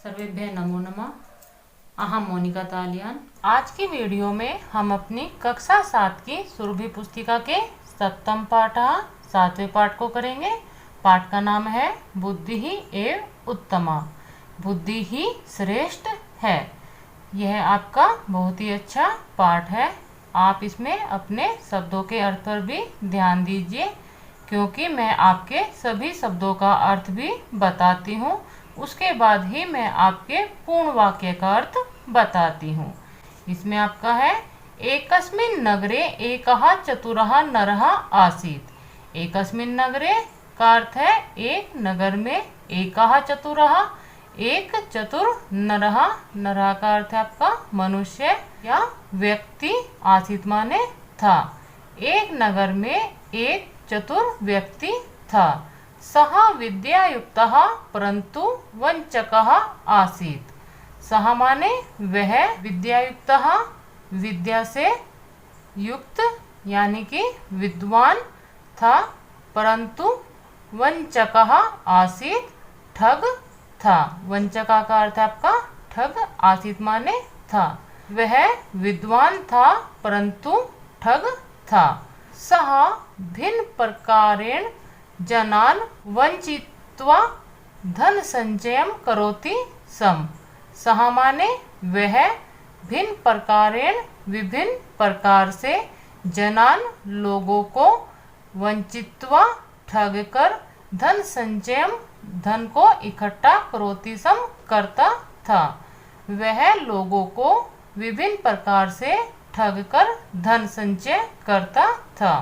सर्वेभ्यः नमो नमः। अहम मोनिका तालियान। आज की वीडियो में हम अपनी कक्षा 7 की सुरभि पुस्तिका के 7वें पाठ 7वें पाठ को करेंगे। पाठ का नाम है बुद्धि ही एव उत्तमा, बुद्धि ही श्रेष्ठ है। यह आपका बहुत ही अच्छा पाठ है। आप इसमें अपने शब्दों के अर्थ पर भी ध्यान दीजिए, क्योंकि मैं आपके सभी शब्दों का अर्थ भी बताती हूँ। उसके बाद ही मैं आपके पूर्ण वाक्य का अर्थ बताती हूँ। इसमें आपका है एकस्मिन् नगरे एकः चतुरः नरः आसीत्। एकस्मिन् नगरे का अर्थ है एक नगर में, एकः चतुरः एक चतुर, नरः नरः का अर्थ है आपका मनुष्य या व्यक्ति, आसीत माने था। एक नगर में एक चतुर व्यक्ति था। सः विद्यायुक्तः परंतु वंचकः आसीत्। सः माने वह, विद्यायुक्तः विद्या से युक्त यानी कि विद्वान था, परंतु वंचकः आसीत् ठग था। वंचका का अर्थ है आपका ठग, आसीत माने था। वह विद्वान था परंतु ठग था। सः भिन्न प्रकारेण जनान वंचित्वा धन संचयम करोति स्म। सः माने वह भिन्न प्रकारेण विभिन्न प्रकार से जनान लोगों को वंचित्वा ठग कर धन संचयम धन को इकट्ठा करोति स्म करता था। वह लोगों को विभिन्न प्रकार से ठग कर धन संचय करता था।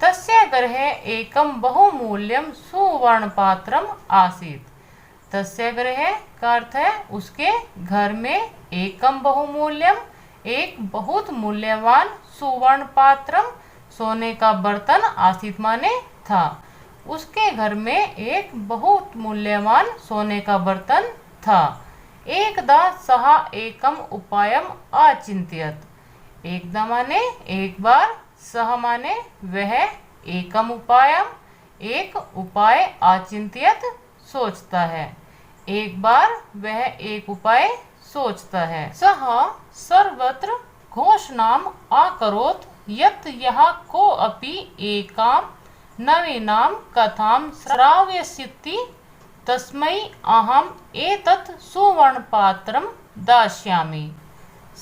तस्य गृहे एकम बहुमूल्यम सुवर्ण पात्रम आसीत्। तस्य गृहे का अर्थ है उसके घर में, एकम बहुमूल्यम एक बहुत मूल्यवान, सुवर्ण पात्रम सोने का बर्तन, आसीत् माने था। उसके घर में एक बहुत मूल्यवान सोने का बर्तन था। एकदा सः एकम उपायम अचिंत्यत। एकदा माने एक बार, सह माने वह, एकम उपायम एक उपाय, अचिंत्यत सोचता है। एक बार वह एक उपाय सोचता है। सह सर्वत्र घोषणाम अकरोत् यत् यः कोऽपि एकां नवीनां कथां श्रावयिष्यति तस्मै अहम् एतत् सुवर्णपात्रं दास्यामि।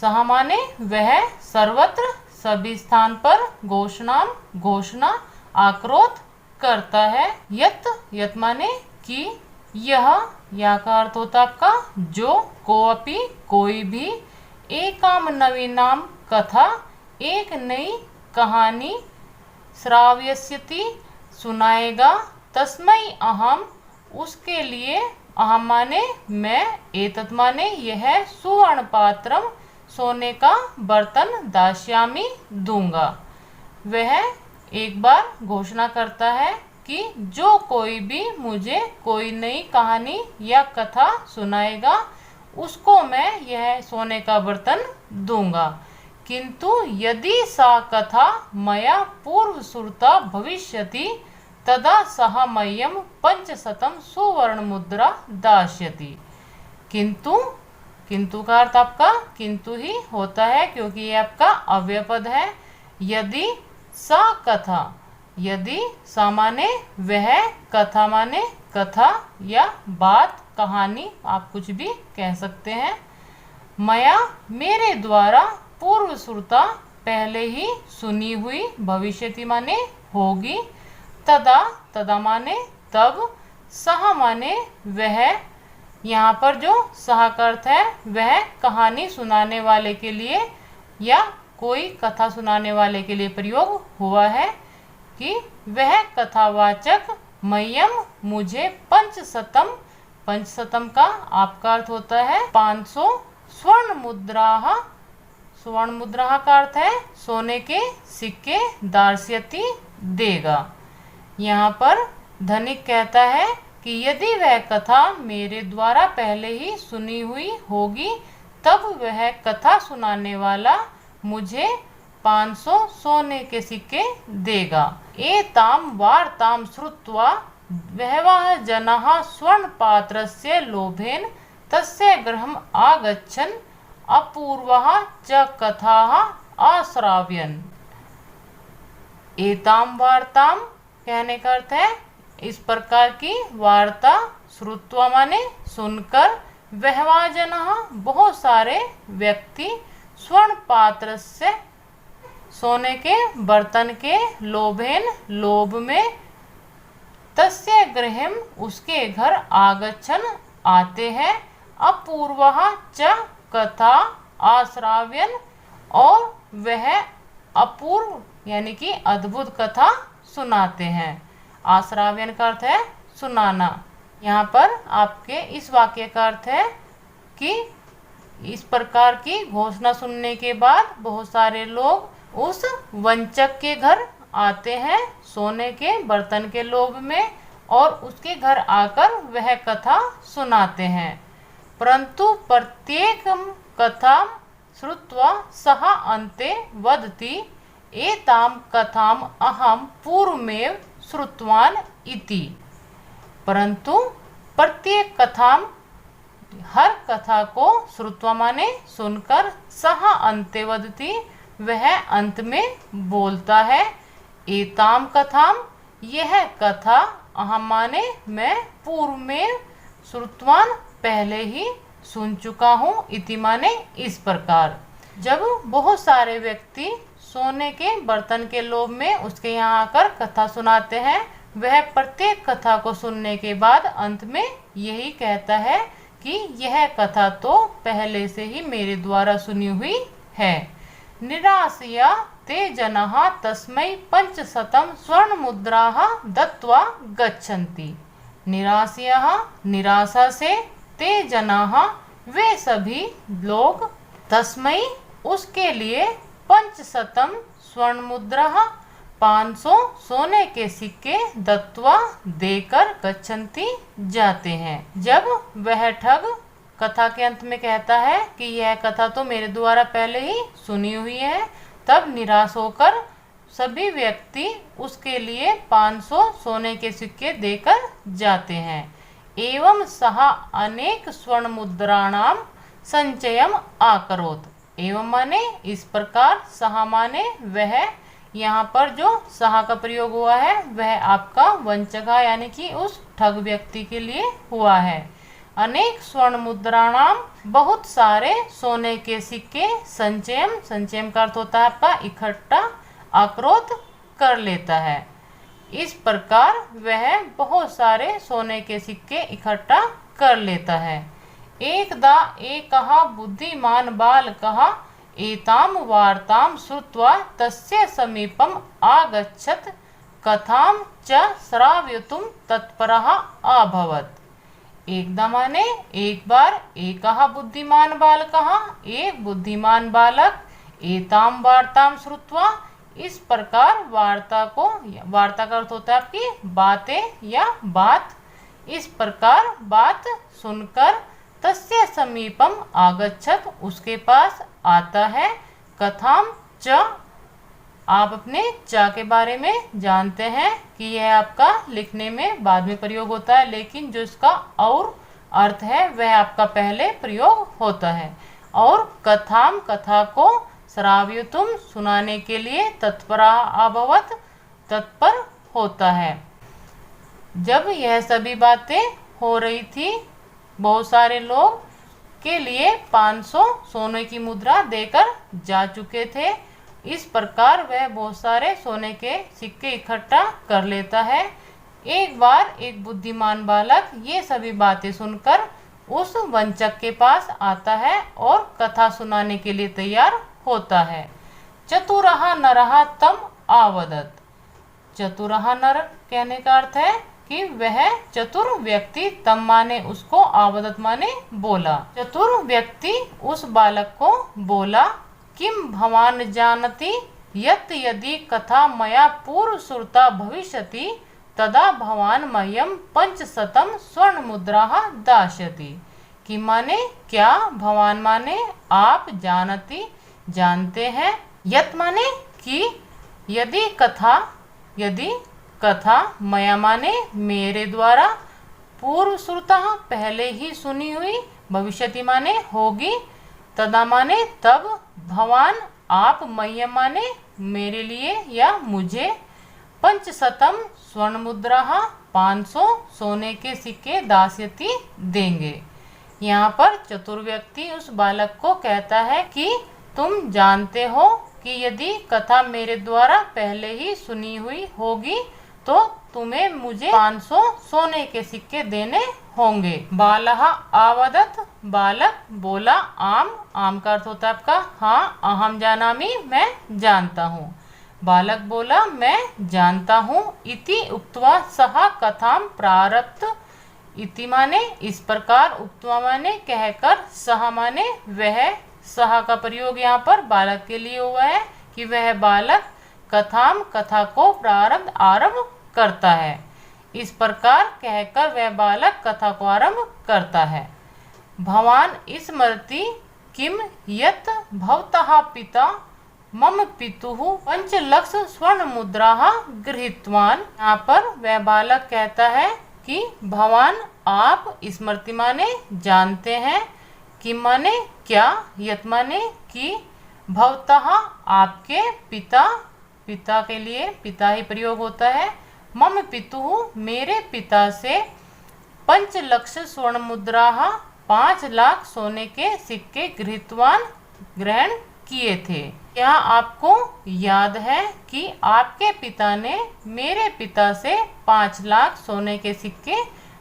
सह माने वह सर्वत्र सभी स्थान पर घोषणा आक्रोध करता है। यत यत माने कि, यह या का अर्थ होता आपका जो, कोअपि कोई भी, एकाम नवीनाम कथा एक नई कहानी, श्रावयिष्यति सुनाएगा, तस्मै अहम उसके लिए, अहम माने मैं, एतत् माने यह, सुवर्ण पात्रम सोने का बर्तन, दास्यामी दूंगा। वह एक बार घोषणा करता है कि जो कोई भी मुझे कोई नई कहानी या कथा सुनाएगा उसको मैं यह सोने का बर्तन दूंगा। किंतु यदि सा कथा मया पूर्व श्रुता भविष्यति तदा सः मह्यं 500 सुवर्ण मुद्रा दास्यति। किंतु का अर्थ आपका किंतु ही होता है, क्योंकि ये आपका अव्यय पद है। यदि सा कथा, यदि सा माने वह, कथा माने कथा या बात, कहानी, आप कुछ भी कह सकते हैं। मया मेरे द्वारा पूर्व श्रुता पहले ही सुनी हुई, भविष्यति माने होगी, तदा माने तब, सह माने वह, यहाँ पर जो सह का अर्थ है वह कहानी सुनाने वाले के लिए या कोई कथा सुनाने वाले के लिए प्रयोग हुआ है कि वह कथावाचक मह्यम मुझे 500, 500 का आपका अर्थ होता है 500 स्वर्ण मुद्रा। स्वर्ण मुद्रा का अर्थ है सोने के सिक्के, दास्यति देगा। यहाँ पर धनिक कहता है कि यदि वह कथा मेरे द्वारा पहले ही सुनी हुई होगी तब वह कथा सुनाने वाला मुझे 500 सोने के सिक्के देगा। एताम वार्ताम श्रुत्वा बहवः जनाः स्वर्ण पात्रस्य लोभेन तस्य गृहम् आगच्छन् अपूर्वः च कथाः आश्राव्यन्। एताम वार्ताम कहने का अर्थ है इस प्रकार की वार्ता श्रुत्वा माने सुनकर, बहवः जनाः बहुत सारे व्यक्ति, स्वर्ण पात्र से सोने के बर्तन के, लोभेन लोभ में, तस्य गृहम उसके घर, आगच्छन आते हैं, अपूर्वः च कथा आश्राव्यन और वह अपूर्व यानी कि अद्भुत कथा सुनाते हैं। आश्राव्यन का अर्थ है सुनाना। यहाँ पर आपके इस वाक्य का अर्थ है कि इस प्रकार की घोषणा सुनने के बाद बहुत सारे लोग उस वंचक के घर आते हैं सोने के बर्तन के लोभ में और उसके घर आकर वह कथा सुनाते हैं। परंतु प्रत्येक कथा श्रुत्वा सः अन्ते वदति एताम कथाम अहम पूर्वमेव श्रुतवान इति। परंतु प्रत्येक कथाम हर कथा को श्रुत्वा माने सुनकर, सः अन्ते वदति वह अंत में बोलता है, एताम कथाम यह कथा, अहम माने मैं, पूर्व में, श्रुतवान पहले ही सुन चुका हूँ, इति माने इस प्रकार। जब बहुत सारे व्यक्ति सोने के बर्तन के लोभ में उसके यहाँ आकर कथा सुनाते हैं, वह प्रत्येक कथा को सुनने के बाद अंत में यही कहता है कि यह कथा तो पहले से ही मेरे द्वारा सुनी हुई है। निराशया ते जनाः तस्मै 500 स्वर्ण मुद्राः दत्त्वा गच्छन्ति। निराशया निराशा से, ते जनाः वे सभी लोग, तस्मै उसके लिए, 500 स्वर्ण मुद्रा 500 सोने के सिक्के, दत्वा देकर, गच्छन्ति जाते हैं। जब वह ठग कथा के अंत में कहता है कि यह कथा तो मेरे द्वारा पहले ही सुनी हुई है, तब निराश होकर सभी व्यक्ति उसके लिए 500 सोने के सिक्के देकर जाते हैं। एवं सः अनेक स्वर्ण मुद्राणाम संचयम आकरोत। एवं माने इस प्रकार, सः माने वह, यहाँ पर जो सः का प्रयोग हुआ है वह आपका वंचक यानी कि उस ठग व्यक्ति के लिए हुआ है। अनेक स्वर्ण मुद्राणाम बहुत सारे सोने के सिक्के, संचयम, संचयम का अर्थ होता है आपका इकट्ठा, आक्रोत कर लेता है। इस प्रकार वह बहुत सारे सोने के सिक्के इकट्ठा कर लेता है। एकदा एकः बुद्धिमान बालकः एतां वार्तां श्रुत्वा तस्य समीपम् आगच्छत्, कथां च श्रावयितुं तत्परः अभवत्। एकदा माने एक बार, एकः बुद्धिमान बालकः एक बुद्धिमान बालक, एतां वार्तां श्रुत्वा इस प्रकार वार्ता को, वार्ता का अर्थ होता है आपकी बातें या बात, इस प्रकार बात सुनकर, तस्य समीपम आगच्छत उसके पास आता है, कथाम च आप अपने च के बारे में जानते हैं कि यह आपका लिखने में बाद में प्रयोग होता है, लेकिन जो इसका और अर्थ है वह आपका पहले प्रयोग होता है। और कथाम कथा को, श्रावयितुम सुनाने के लिए, तत्परा अभवत तत्पर होता है। जब यह सभी बातें हो रही थी, बहुत सारे लोग के लिए 500 सोने की मुद्रा देकर जा चुके थे। इस प्रकार वह बहुत सारे सोने के सिक्के इकट्ठा कर लेता है। एक बार एक बुद्धिमान बालक ये सभी बातें सुनकर उस वंचक के पास आता है और कथा सुनाने के लिए तैयार होता है। चतुरः नरः तम आवदत। चतुरः नर कहने का अर्थ है कि वह चतुर व्यक्ति, तम माने उसको, आवदत माने बोला। चतुर व्यक्ति उस बालक को बोला, किम भवान जानति यत् यदि कथा मया पूर्व श्रुता भविष्यति तदा भवान मह्यम 500 स्वर्ण मुद्राः दास्यति। कि माने क्या, भवान माने आप, जानति जानते हैं, यत् माने कि, यदि कथा, यदि कथा, मया माने मेरे द्वारा, पूर्व श्रुता पहले ही सुनी हुई, भविष्यति माने होगी, तदा माने तब, भवान आप, मह्यम माने मेरे लिए या मुझे, पंचशतम स्वर्ण मुद्रा 500 सोने के सिक्के दास्यति देंगे। यहाँ पर चतुर्व्यक्ति उस बालक को कहता है कि तुम जानते हो कि यदि कथा मेरे द्वारा पहले ही सुनी हुई होगी तो तुम्हें मुझे 500 सोने के सिक्के देने होंगे। बालः आवदत, बालक बोला, आम का अर्थ होता है आपका हाँ, अहम जानामि, मैं जानता हूँ। बालक बोला मैं जानता हूँ। इति उक्त्वा सह कथाम प्रारब्ध, इति माने इस प्रकार, उक्त्वा माने कहकर, सह माने वह, सह का प्रयोग यहाँ पर बालक के लिए हुआ है कि वह बालक कथाम कथा को प्रारंभ आरंभ करता है। इस प्रकार कहकर वह बालक कथा को आरंभ करता है। भवान स्मरति किम यत् भवतः पिता मम पितुः पंचलक्ष स्वर्ण मुद्रा गृहीतवान्। यहाँ पर वह बालक कहता है कि भवान आप, स्मृति माने जानते हैं, किम माने क्या, यत् माने कि, भवतः आपके, पिता, पिता के लिए पिता ही प्रयोग होता है, मम पितुः मेरे पिता से, पंचलक्ष स्वर्ण मुद्रा 5 लाख सोने के सिक्के गृहीतवान ग्रहण किए थे। क्या आपको याद है कि आपके पिता ने मेरे पिता से 5 लाख सोने के सिक्के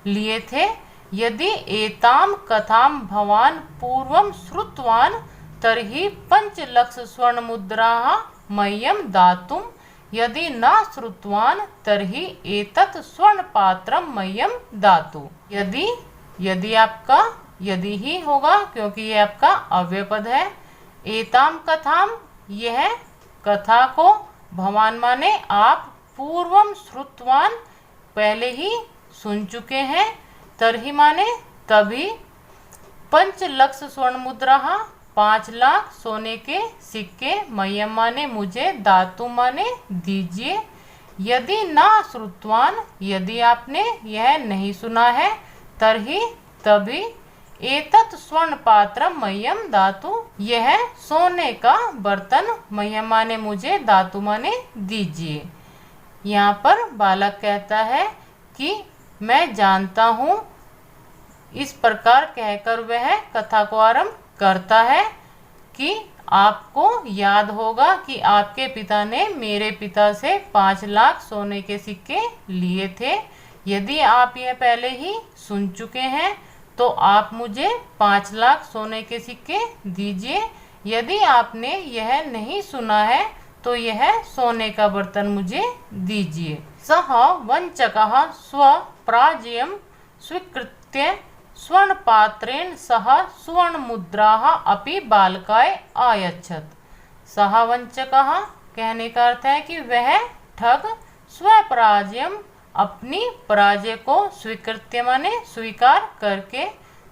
लिए थे? यदि एताम कथाम भवान पूर्वम श्रुतवान तर्हि 5 लक्ष स्वर्ण मुद्रा मह्यम दातुम, यदि न श्रुतवान तर्हि एतत् स्वर्ण पात्रम मह्यम दातु। यदि आपका यदि ही होगा क्योंकि यह आपका अव्यय पद है। एताम कथाम यह कथा को, भवान माने आप, पूर्वम श्रुतवान पहले ही सुन चुके हैं, तरही माने तभी, 5 लक्ष स्वर्ण मुद्रा 5 लाख सोने के सिक्के, मह्यम माने मुझे, दातु माने दीजिए। यदि ना श्रुतवान यदि आपने यह नहीं सुना है, तरही तभी, एतत् स्वर्ण पात्र मह्यम दातु यह सोने का बर्तन, मह्यम माने मुझे, दातु माने दीजिए। यहाँ पर बालक कहता है कि मैं जानता हूँ। इस प्रकार कहकर वह कथा को आरंभ करता है कि आपको याद होगा कि आपके पिता ने मेरे पिता से 5 लाख सोने के सिक्के लिए थे। यदि आप यह पहले ही सुन चुके हैं तो आप मुझे 5 लाख सोने के सिक्के दीजिए। यदि आपने यह नहीं सुना है तो यह सोने का बर्तन मुझे दीजिए। सह वंचकः स्वप्राज्यं स्वीकृत्य स्वर्ण पात्रेण सह सुवर्ण मुद्रा अपि बालकाय आयच्छत। सह वंचकः कहने का अर्थ है कि वह ठग स्वपराजयम अपनी पराजय को स्वीकृत्य माने स्वीकार करके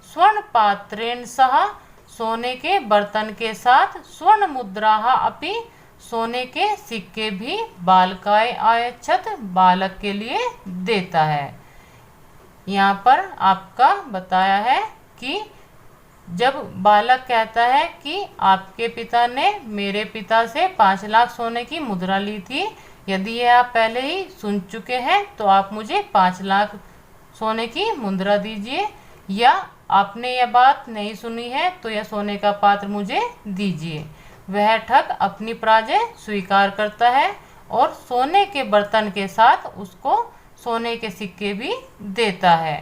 स्वर्ण पात्रेण सह सोने के बर्तन के साथ स्वर्ण मुद्रा अपि सोने के सिक्के भी बालकाय आयच्छत बालक के लिए देता है। यहाँ पर आपका बताया है कि जब बालक कहता है कि आपके पिता ने मेरे पिता से 5 लाख सोने की मुद्रा ली थी, यदि यह आप पहले ही सुन चुके हैं तो आप मुझे 5 लाख सोने की मुद्रा दीजिए, या आपने यह बात नहीं सुनी है तो यह सोने का पात्र मुझे दीजिए। वह ठग अपनी पराजय स्वीकार करता है और सोने के बर्तन के साथ उसको सोने के सिक्के भी देता है।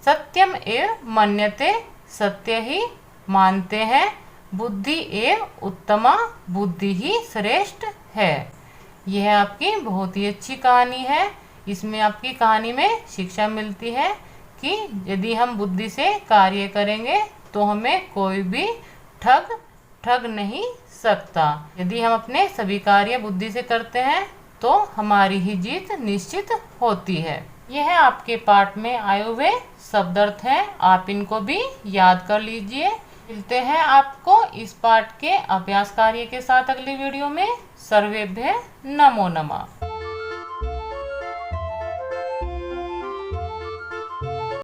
सत्यम एव मन्यते सत्य ही मानते हैं, बुद्धि एव उत्तमा बुद्धि ही श्रेष्ठ है। यह आपकी बहुत ही अच्छी कहानी है। इसमें आपकी कहानी में शिक्षा मिलती है कि यदि हम बुद्धि से कार्य करेंगे तो हमें कोई भी ठग नहीं सकता। यदि हम अपने सभी कार्य बुद्धि से करते हैं तो हमारी ही जीत निश्चित होती है। यह आपके पाठ में आए हुए शब्द अर्थ हैं, आप इनको भी याद कर लीजिए। मिलते हैं आपको इस पाठ के अभ्यास कार्य के साथ अगली वीडियो में। सर्वेभ्यः नमो नमः।